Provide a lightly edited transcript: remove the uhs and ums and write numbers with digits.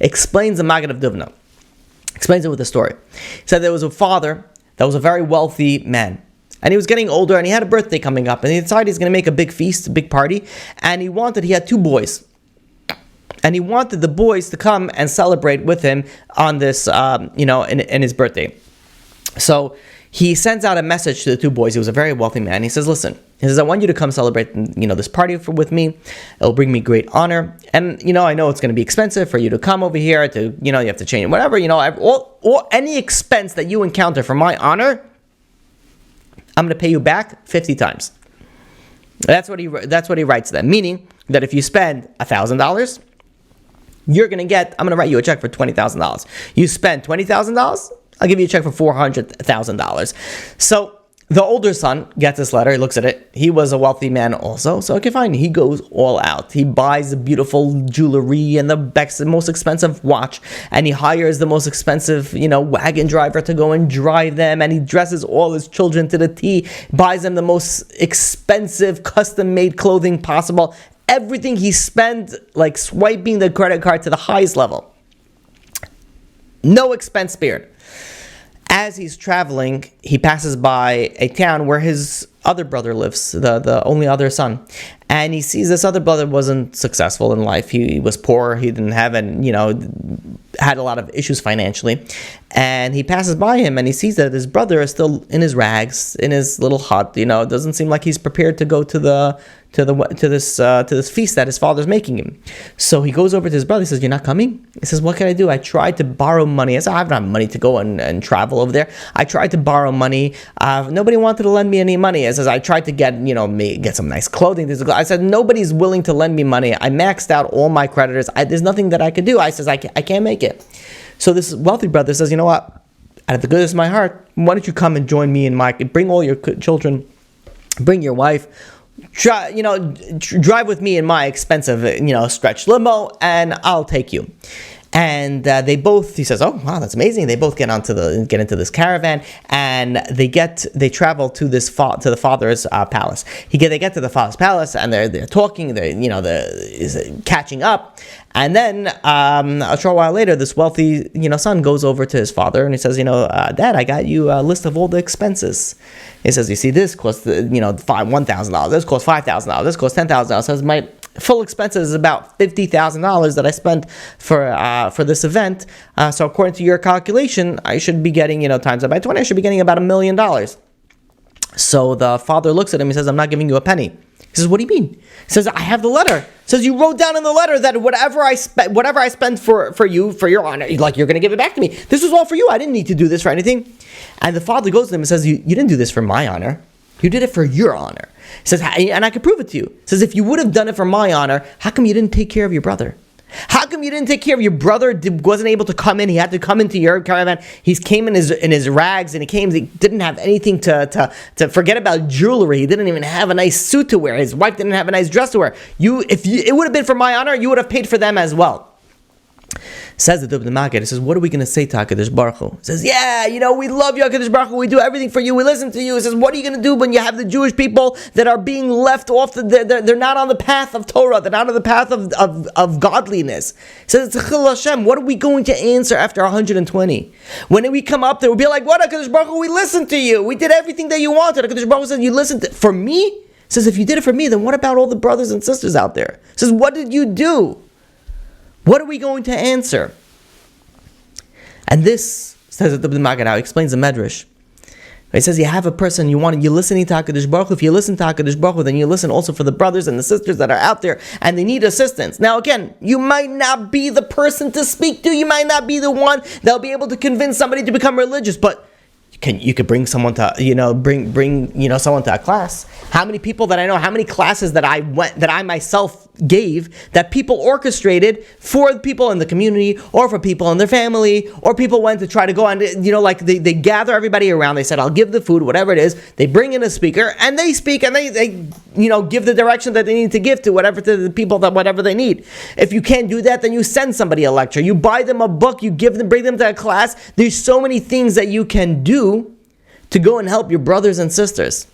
explains the Maggid of Duvna. Explains it with a story. He said there was a father that was a very wealthy man. And he was getting older, and he had a birthday coming up, and he decided he's going to make a big feast, a big party, and he had 2 boys. And he wanted the boys to come and celebrate with him on this, in his birthday. So he sends out a message to the 2 boys. He was a very wealthy man. He says, listen, I want you to come celebrate, this party with me. It'll bring me great honor. And, I know it's going to be expensive for you to come over here to, you have to change whatever, any expense that you encounter for my honor, I'm going to pay you back 50 times. That's what he writes to them. Meaning that if you spend $1,000, I'm going to write you a check for $20,000. You spend $20,000, I'll give you a check for $400,000. So the older son gets this letter. He looks at it. He was a wealthy man also. So okay, fine. He goes all out. He buys the beautiful jewelry and the most expensive watch. And he hires the most expensive, wagon driver to go and drive them. And he dresses all his children to the T. Buys them the most expensive custom-made clothing possible. Everything he spent, like swiping the credit card to the highest level. No expense spared. As he's traveling, he passes by a town where his other brother lives, the only other son. And he sees this other brother wasn't successful in life. He was poor. He didn't have had a lot of issues financially. And he passes by him and he sees that his brother is still in his rags, in his little hut. It doesn't seem like he's prepared to go to this feast that his father's making him. So he goes over to his brother. He says, "You're not coming?" He says, "What can I do? I tried to borrow money." I said, "I don't have money to go and travel over there. I tried to borrow money. Nobody wanted to lend me any money." I says, "I tried to get some nice clothing." I said, "Nobody's willing to lend me money. I maxed out all my creditors. There's nothing that I could do." I says, I can't make it." So this wealthy brother says, "You know what? Out of the goodness of my heart, why don't you come and join me in bring all your children, bring your wife, drive with me in my expensive, stretch limo, and I'll take you." And they both, he says, "Oh wow, that's amazing." They both get into this caravan, and they travel to the father's palace. They get to the father's palace, and they're talking. They're catching up, and then a short while later, this wealthy son goes over to his father, and he says, "Dad, I got you a list of all the expenses." He says, "You see, this costs $1,000. This costs $5,000. This costs $10,000." Says, "My full expenses is about $50,000 that I spent for this event. So according to your calculation, I should be getting, times that by 20, I should be getting about $1 million." So the father looks at him. He says, "I'm not giving you a penny." He says, "What do you mean?" He says, "I have the letter." He says, "You wrote down in the letter that whatever I spent for you, for your honor, you're going to give it back to me. This was all for you. I didn't need to do this for anything." And the father goes to him and says, you didn't do this for my honor. You did it for your honor." He says, "And I can prove it to you." He says, "If you would have done it for my honor, how come you didn't take care of your brother? How come you didn't take care of your brother? Wasn't able to come in. He had to come into your caravan. He came in his rags, and he didn't have anything to forget about jewelry. He didn't even have a nice suit to wear. His wife didn't have a nice dress to wear. It would have been for my honor, you would have paid for them as well." Says the Dubna Maggid, he says, "What are we going to say to HaKadosh Baruch Hu?" He says, "Yeah, we love you, HaKadosh Baruch Hu. We do everything for you. We listen to you." He says, "What are you going to do when you have the Jewish people that are being left off? They're not on the path of Torah. They're not on the path of godliness." He says, "It's Chil Hashem. What are we going to answer after 120? When we come up there, we'll be like, 'What, HaKadosh Baruch Hu? We listened to you. We did everything that you wanted.' HaKadosh Baruch Hu said, 'You listened for me?' He says, 'If you did it for me, then what about all the brothers and sisters out there?' He says, 'What did you do? What are we going to answer?' And this, says the Maggid, how he explains the Medrash. He says, you have a person, you're listening to HaKadosh Baruch Hu. If you listen to HaKadosh Baruch Hu, then you listen also for the brothers and the sisters that are out there, and they need assistance. Now again, you might not be the person to speak to, you might not be the one that'll be able to convince somebody to become religious, but you could bring someone to someone to a class. How many people that I know, how many classes that I myself gave, that people orchestrated for people in the community or for people in their family, or people went to try to go on, they gather everybody around. They said, "I'll give the food," whatever it is. They bring in a speaker and they speak and they give the direction that they need to give to the people that whatever they need. If you can't do that, then you send somebody a lecture. You buy them a book. You bring them to a class. There's so many things that you can do to go and help your brothers and sisters.